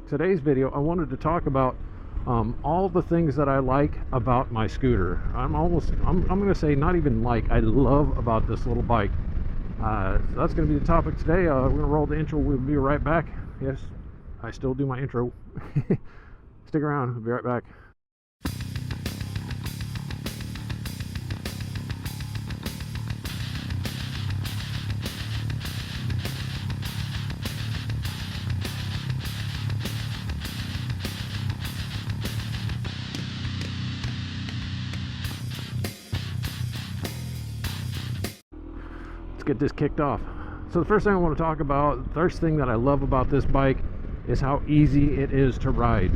today's video, I wanted to talk about all the things that I like about my scooter. I'm going to say not even like, I love about this little bike. So that's going to be the topic today. We're going to roll the intro. We'll be right back. Yes, I still do my intro. Stick around. I'll be right back. Get this kicked off. So the first thing I want to talk about, the first thing that I love about this bike is how easy it is to ride.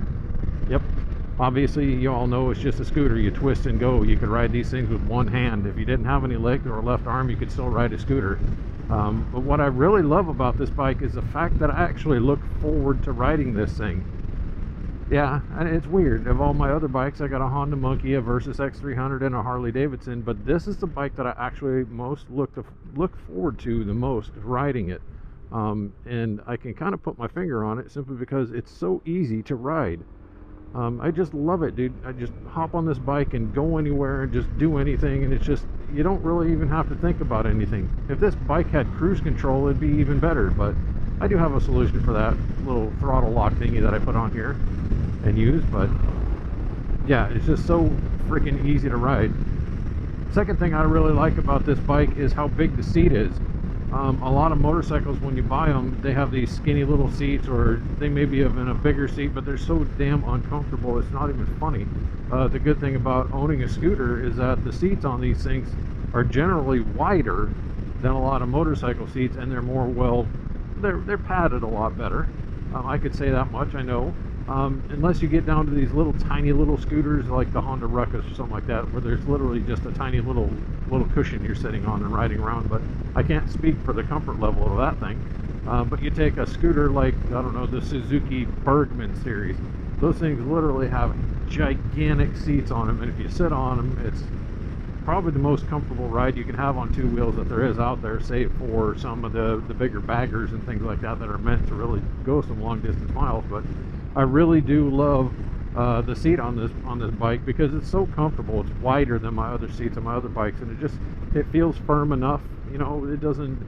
Yep, obviously you all know it's just a scooter. You twist and go. You could ride these things with one hand. If you didn't have any leg or left arm, you could still ride a scooter. But what I really love about this bike is the fact that I actually look forward to riding this thing. Yeah, and it's weird. Of all my other bikes, I got a Honda Monkey, a Versys X300, and a Harley Davidson, but this is the bike that I actually most look forward to the most, riding it. And I can kind of put my finger on it simply because it's so easy to ride. I just love it, dude. I just hop on this bike and go anywhere and just do anything, and it's just, you don't really even have to think about anything. If this bike had cruise control, it'd be even better, but I do have a solution for that little throttle lock thingy that I put on here and use. But yeah, it's just so freaking easy to ride. Second thing I really like about this bike is how big the seat is. A lot of motorcycles, when you buy them, they have these skinny little seats, or they may be in a bigger seat, but they're so damn uncomfortable, it's not even funny. The good thing about owning a scooter is that the seats on these things are generally wider than a lot of motorcycle seats, and they're more, well, they're padded a lot better. I could say that much, I know. Unless you get down to these little tiny little scooters like the Honda Ruckus or something like that, where there's literally just a tiny little cushion you're sitting on and riding around. But I can't speak for the comfort level of that thing. But you take a scooter like, I don't know, the Suzuki Bergman series. Those things literally have gigantic seats on them, and if you sit on them, it's probably the most comfortable ride you can have on two wheels that there is out there, save for some of the bigger baggers and things like that that are meant to really go some long distance miles. But I really do love the seat on this bike because it's so comfortable. It's wider than my other seats on my other bikes, and it feels firm enough. You know,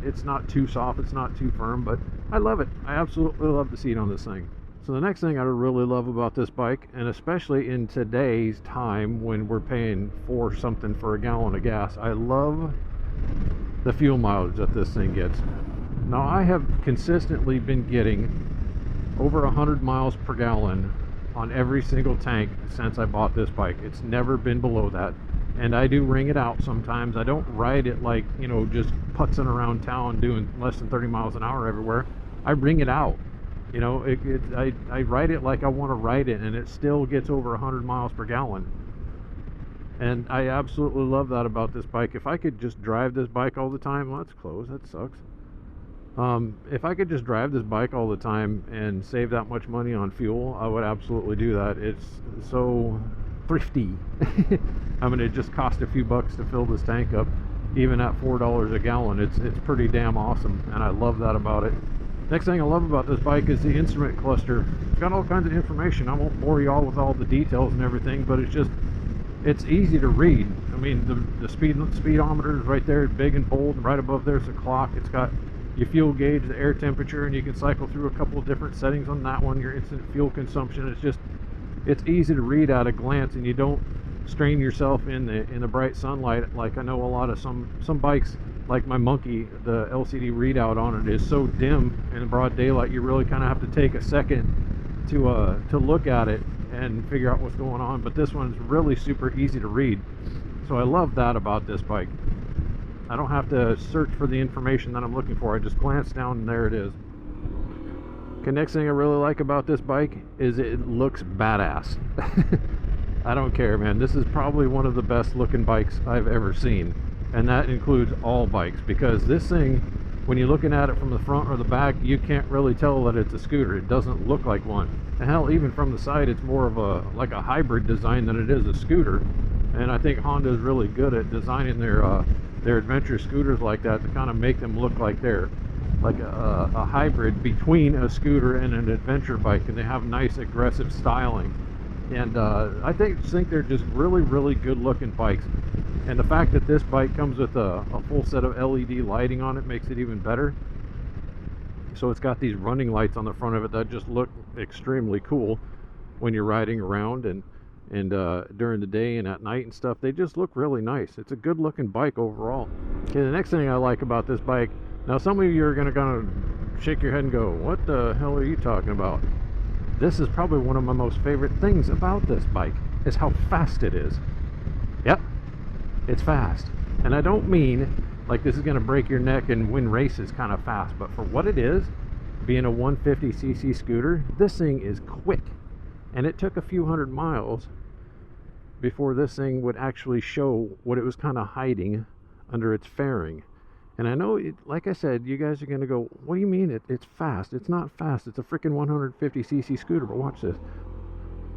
it's not too soft, it's not too firm, but I love it. I absolutely love the seat on this thing. So the next thing I really love about this bike, and especially in today's time when we're paying $4 something for a gallon of gas, I love the fuel mileage that this thing gets. Now, I have consistently been getting over 100 miles per gallon on every single tank since I bought this bike. It's never been below that, and I do ring it out sometimes. I don't ride it like, you know, just putzing around town doing less than 30 miles an hour everywhere. I ring it out. You know, I ride it like I want to ride it, and it still gets over 100 miles per gallon. And I absolutely love that about this bike. If I could just drive this bike all the time, well, that's close, that sucks. If I could just drive this bike all the time and save that much money on fuel, I would absolutely do that. It's so thrifty. I mean, it just cost a few bucks to fill this tank up. Even at $4 a gallon, it's pretty damn awesome, and I love that about it. Next thing I love about this bike is the instrument cluster. It's got all kinds of information. I won't bore you all with all the details and everything, but it's easy to read. I mean, the speedometer is right there, big and bold, and right above there's a clock. It's got your fuel gauge, the air temperature, and you can cycle through a couple of different settings on that one, your instant fuel consumption. It's easy to read at a glance, and you don't strain yourself in the bright sunlight. Like I know a lot of some bikes, like my Monkey, the LCD readout on it is so dim in the broad daylight, you really kind of have to take a second to look at it and figure out what's going on. But this one's really super easy to read, so I love that about this bike. I don't have to search for the information that I'm looking for. I just glance down and there it is. Okay, next thing I really like about this bike is it looks badass. I don't care, man. This is probably one of the best looking bikes I've ever seen, and that includes all bikes, because this thing, when you're looking at it from the front or the back, you can't really tell that it's a scooter. It doesn't look like one, and hell, even from the side, it's more of a hybrid design than it is a scooter. And I think Honda is really good at designing their adventure scooters like that to kind of make them look like they're like a hybrid between a scooter and an adventure bike, and they have nice aggressive styling. And I think they're just really, really good looking bikes. And the fact that this bike comes with a full set of LED lighting on it makes it even better. So it's got these running lights on the front of it that just look extremely cool when you're riding around, and during the day and at night and stuff. They just look really nice. It's a good looking bike overall. Okay, the next thing I like about this bike, now some of you are gonna shake your head and go, what the hell are you talking about? This is probably one of my most favorite things about this bike, is how fast it is. Yep, it's fast. And I don't mean like this is gonna break your neck and win races kind of fast, but for what it is, being a 150cc scooter, this thing is quick. And it took a few hundred miles before this thing would actually show what it was kind of hiding under its fairing. And I know, like I said, you guys are going to go, what do you mean it's fast? It's not fast. It's a freaking 150cc scooter. But watch this.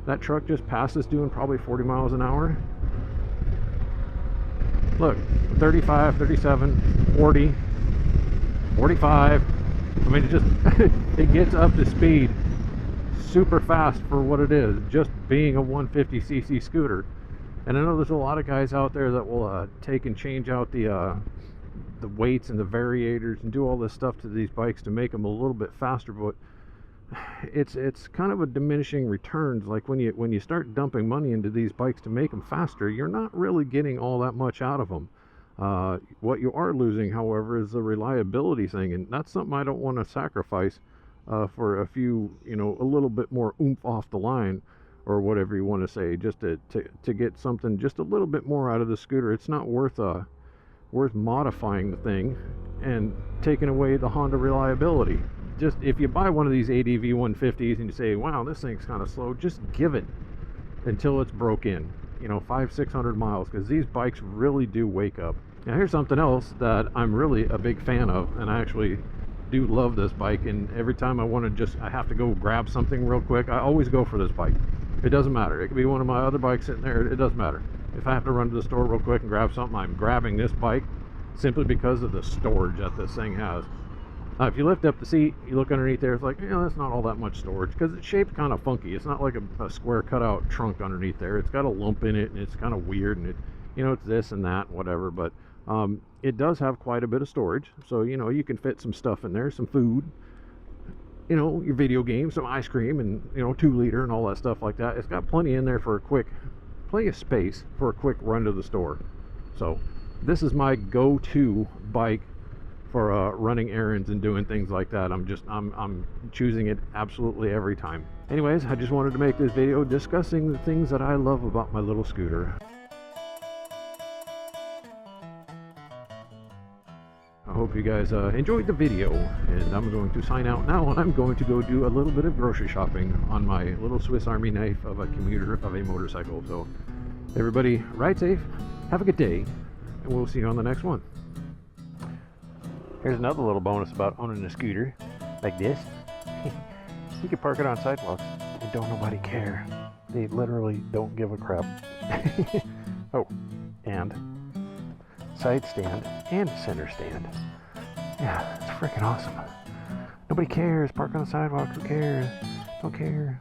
That truck just passed us doing probably 40 miles an hour. Look, 35, 37, 40, 45. I mean, it just, it gets up to speed super fast for what it is, just being a 150cc scooter. And I know there's a lot of guys out there that will take and change out the weights and the variators and do all this stuff to these bikes to make them a little bit faster, but it's kind of a diminishing returns. Like when you start dumping money into these bikes to make them faster, you're not really getting all that much out of them. What you are losing, however, is the reliability thing, and that's something I don't want to sacrifice for a few, a little bit more oomph off the line, or whatever you want to say, just to get something just a little bit more out of the scooter. It's not worth modifying the thing and taking away the Honda reliability. Just if you buy one of these ADV-150s and you say, wow, this thing's kind of slow, just give it until it's broke in, 500-600 miles, because these bikes really do wake up. Now here's something else that I'm really a big fan of, and I actually do love this bike, and every time I have to go grab something real quick, I always go for this bike. It doesn't matter. It could be one of my other bikes sitting there. It doesn't matter. If I have to run to the store real quick and grab something, I'm grabbing this bike simply because of the storage that this thing has. If you lift up the seat, you look underneath there, it's like, that's not all that much storage, because it's shaped kind of funky. It's not like a square cutout trunk underneath there. It's got a lump in it, and it's kind of weird, and it's this and that, whatever, but it does have quite a bit of storage. So, you can fit some stuff in there, some food, your video game, some ice cream, and 2-liter and all that stuff like that. It's got plenty in there for plenty of space for a quick run to the store. So this is my go-to bike for running errands and doing things like that. I'm choosing it absolutely every time. Anyways, I just wanted to make this video discussing the things that I love about my little scooter. I hope you guys enjoyed the video, and I'm going to sign out now, and I'm going to go do a little bit of grocery shopping on my little Swiss Army knife of a commuter of a motorcycle. So everybody, ride safe, have a good day, and we'll see you on the next one. Here's another little bonus about owning a scooter like this. You can park it on sidewalks and don't nobody care. They literally don't give a crap. Oh, and side stand and center stand. Yeah, it's freaking awesome. Nobody cares. Park on the sidewalk. Who cares? Don't care.